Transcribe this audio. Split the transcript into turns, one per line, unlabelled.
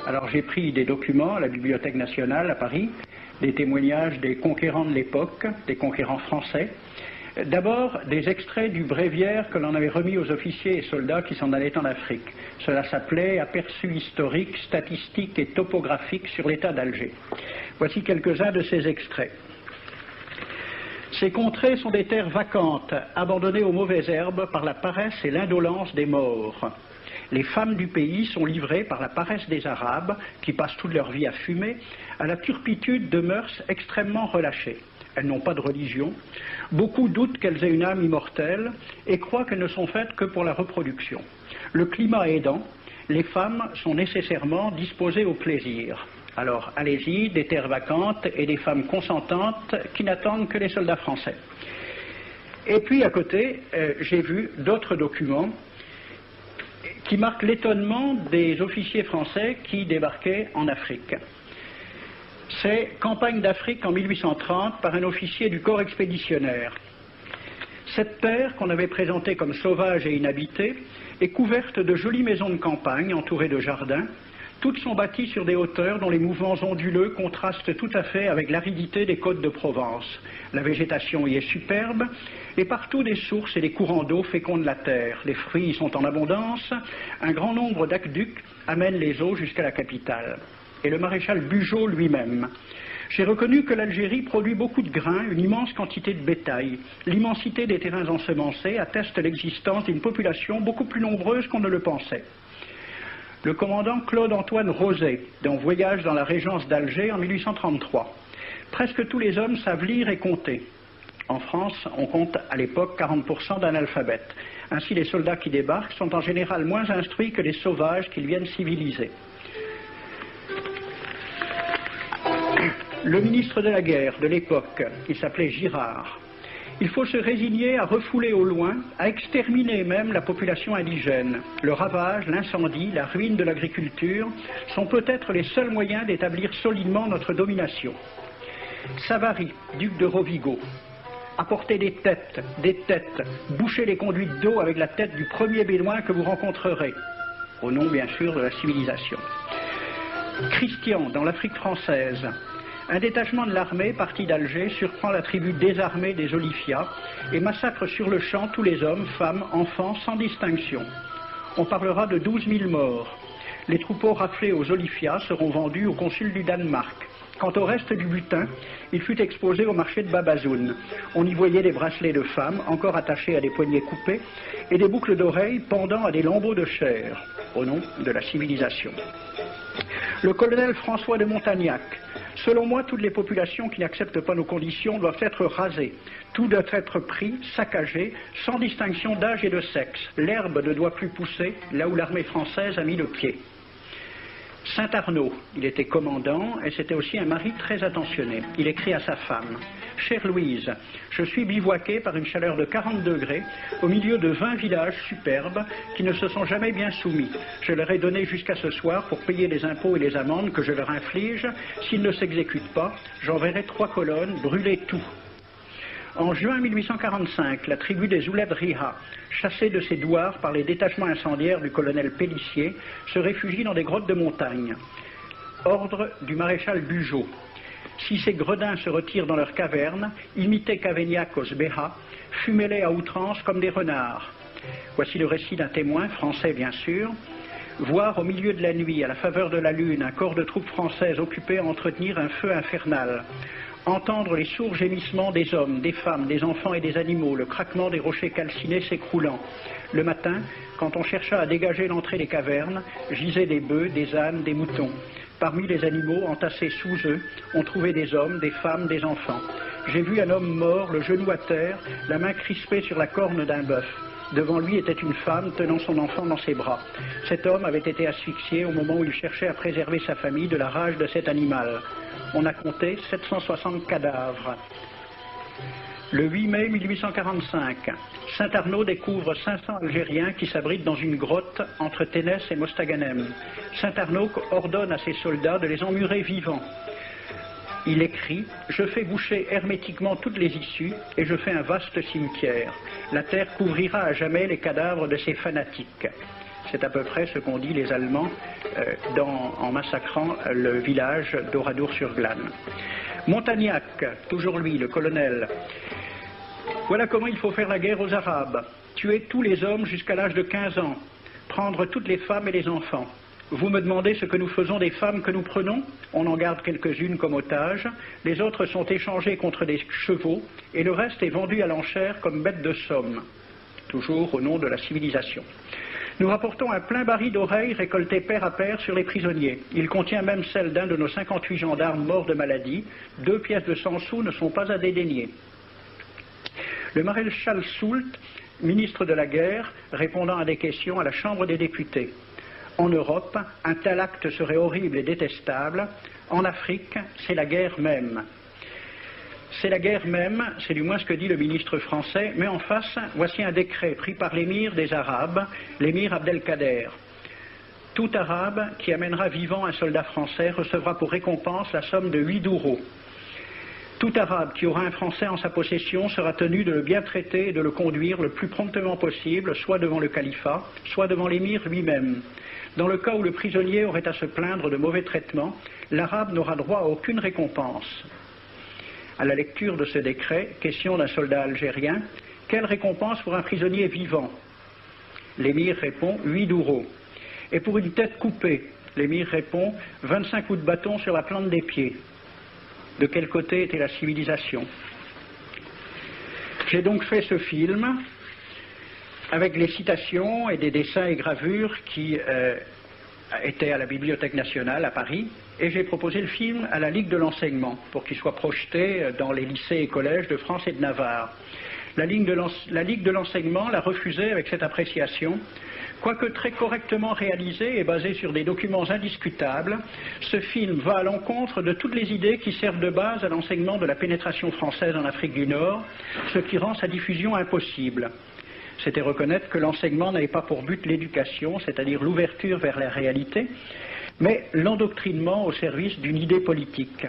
Alors j'ai pris des documents à la Bibliothèque nationale à Paris, des témoignages des conquérants de l'époque, des conquérants français. D'abord, des extraits du bréviaire que l'on avait remis aux officiers et soldats qui s'en allaient en Afrique. Cela s'appelait « Aperçu historique, statistique et topographique sur l'état d'Alger ». Voici quelques-uns de ces extraits. Ces contrées sont des terres vacantes, abandonnées aux mauvaises herbes par la paresse et l'indolence des morts. Les femmes du pays sont livrées par la paresse des Arabes, qui passent toute leur vie à fumer, à la turpitude de mœurs extrêmement relâchées. Elles n'ont pas de religion. Beaucoup doutent qu'elles aient une âme immortelle et croient qu'elles ne sont faites que pour la reproduction. Le climat aidant, les femmes sont nécessairement disposées au plaisir. Alors, allez-y, des terres vacantes et des femmes consentantes qui n'attendent que les soldats français. Et puis, à côté, j'ai vu d'autres documents qui marquent l'étonnement des officiers français qui débarquaient en Afrique. C'est Campagne d'Afrique en 1830 par un officier du corps expéditionnaire. Cette terre, qu'on avait présentée comme sauvage et inhabitée, est couverte de jolies maisons de campagne entourées de jardins. Toutes sont bâties sur des hauteurs dont les mouvements onduleux contrastent tout à fait avec l'aridité des côtes de Provence. La végétation y est superbe, et partout des sources et des courants d'eau fécondent la terre. Les fruits y sont en abondance, un grand nombre d'aqueducs amènent les eaux jusqu'à la capitale. Et le maréchal Bugeaud lui-même. J'ai reconnu que l'Algérie produit beaucoup de grains, une immense quantité de bétail. L'immensité des terrains ensemencés atteste l'existence d'une population beaucoup plus nombreuse qu'on ne le pensait. Le commandant Claude-Antoine Roset, dans Voyage dans la régence d'Alger en 1833. Presque tous les hommes savent lire et compter. En France, on compte à l'époque 40% d'analphabètes. Ainsi, les soldats qui débarquent sont en général moins instruits que les sauvages qu'ils viennent civiliser. Le ministre de la guerre de l'époque, qui s'appelait Girard, il faut se résigner à refouler au loin, à exterminer même la population indigène. Le ravage, l'incendie, la ruine de l'agriculture sont peut-être les seuls moyens d'établir solidement notre domination. Savary, duc de Rovigo, apportez des têtes, bouchez les conduites d'eau avec la tête du premier bédouin que vous rencontrerez, au nom bien sûr de la civilisation. Christian, dans l'Afrique française, un détachement de l'armée parti d'Alger surprend la tribu désarmée des Olifias et massacre sur le champ tous les hommes, femmes, enfants, sans distinction. On parlera de 12 000 morts. Les troupeaux raflés aux Olifias seront vendus au consul du Danemark. Quant au reste du butin, il fut exposé au marché de Babazoun. On y voyait des bracelets de femmes, encore attachés à des poignets coupés, et des boucles d'oreilles pendant à des lambeaux de chair, au nom de la civilisation. Le colonel François de Montagnac. Selon moi, toutes les populations qui n'acceptent pas nos conditions doivent être rasées. Tout doit être pris, saccagé, sans distinction d'âge et de sexe. L'herbe ne doit plus pousser là où l'armée française a mis le pied. Saint-Arnaud, il était commandant et c'était aussi un mari très attentionné. Il écrit à sa femme: « Chère Louise, je suis bivouaqué par une chaleur de 40 degrés au milieu de 20 villages superbes qui ne se sont jamais bien soumis. Je leur ai donné jusqu'à ce soir pour payer les impôts et les amendes que je leur inflige. S'ils ne s'exécutent pas, j'enverrai 3 colonnes brûler tout. » En juin 1845, la tribu des Ouled Riha, chassée de ses douars par les détachements incendiaires du colonel Pélissier, se réfugie dans des grottes de montagne. Ordre du maréchal Bugeaud. Si ces gredins se retirent dans leurs cavernes, imitez Cavaignac aux Béha, fumez-les à outrance comme des renards. Voici le récit d'un témoin, français bien sûr. Voir au milieu de la nuit, à la faveur de la lune, un corps de troupes françaises occupé à entretenir un feu infernal. Entendre les sourds gémissements des hommes, des femmes, des enfants et des animaux, le craquement des rochers calcinés s'écroulant. Le matin, quand on chercha à dégager l'entrée des cavernes, gisaient des bœufs, des ânes, des moutons. Parmi les animaux, entassés sous eux, on trouvait des hommes, des femmes, des enfants. J'ai vu un homme mort, le genou à terre, la main crispée sur la corne d'un bœuf. Devant lui était une femme tenant son enfant dans ses bras. Cet homme avait été asphyxié au moment où il cherchait à préserver sa famille de la rage de cet animal. On a compté 760 cadavres. Le 8 mai 1845, Saint-Arnaud découvre 500 Algériens qui s'abritent dans une grotte entre Ténès et Mostaganem. Saint-Arnaud ordonne à ses soldats de les emmurer vivants. Il écrit « Je fais boucher hermétiquement toutes les issues et je fais un vaste cimetière. La terre couvrira à jamais les cadavres de ces fanatiques. » C'est à peu près ce qu'ont dit les Allemands en massacrant le village d'Oradour-sur-Glane. Montagnac, toujours lui, le colonel. Voilà comment il faut faire la guerre aux Arabes. Tuer tous les hommes jusqu'à l'âge de 15 ans. Prendre toutes les femmes et les enfants. Vous me demandez ce que nous faisons des femmes que nous prenons? On en garde quelques-unes comme otages, les autres sont échangées contre des chevaux, et le reste est vendu à l'enchère comme bête de somme, toujours au nom de la civilisation. Nous rapportons un plein baril d'oreilles récoltées paire à paire sur les prisonniers. Il contient même celle d'un de nos 58 gendarmes morts de maladie. 2 pièces de 100 sous ne sont pas à dédaigner. Le maréchal Soult, ministre de la guerre, répondant à des questions à la Chambre des députés. En Europe, un tel acte serait horrible et détestable. En Afrique, c'est la guerre même. C'est la guerre même, c'est du moins ce que dit le ministre français, mais en face, voici un décret pris par l'émir des Arabes, l'émir Abdelkader. Tout Arabe qui amènera vivant un soldat français recevra pour récompense la somme de 8 douros. Tout Arabe qui aura un Français en sa possession sera tenu de le bien traiter et de le conduire le plus promptement possible, soit devant le califat, soit devant l'émir lui-même. Dans le cas où le prisonnier aurait à se plaindre de mauvais traitements, l'Arabe n'aura droit à aucune récompense. À la lecture de ce décret, question d'un soldat algérien, quelle récompense pour un prisonnier vivant? L'émir répond 8 douros. Et pour une tête coupée, l'émir répond 25 coups de bâton sur la plante des pieds. De quel côté était la civilisation? J'ai donc fait ce film avec les citations et des dessins et gravures qui étaient à la Bibliothèque nationale à Paris, et j'ai proposé le film à la Ligue de l'enseignement pour qu'il soit projeté dans les lycées et collèges de France et de Navarre. La Ligue de l'enseignement l'a refusé avec cette appréciation. Quoique très correctement réalisé et basé sur des documents indiscutables, ce film va à l'encontre de toutes les idées qui servent de base à l'enseignement de la pénétration française en Afrique du Nord, ce qui rend sa diffusion impossible. C'était reconnaître que l'enseignement n'avait pas pour but l'éducation, c'est-à-dire l'ouverture vers la réalité, mais l'endoctrinement au service d'une idée politique.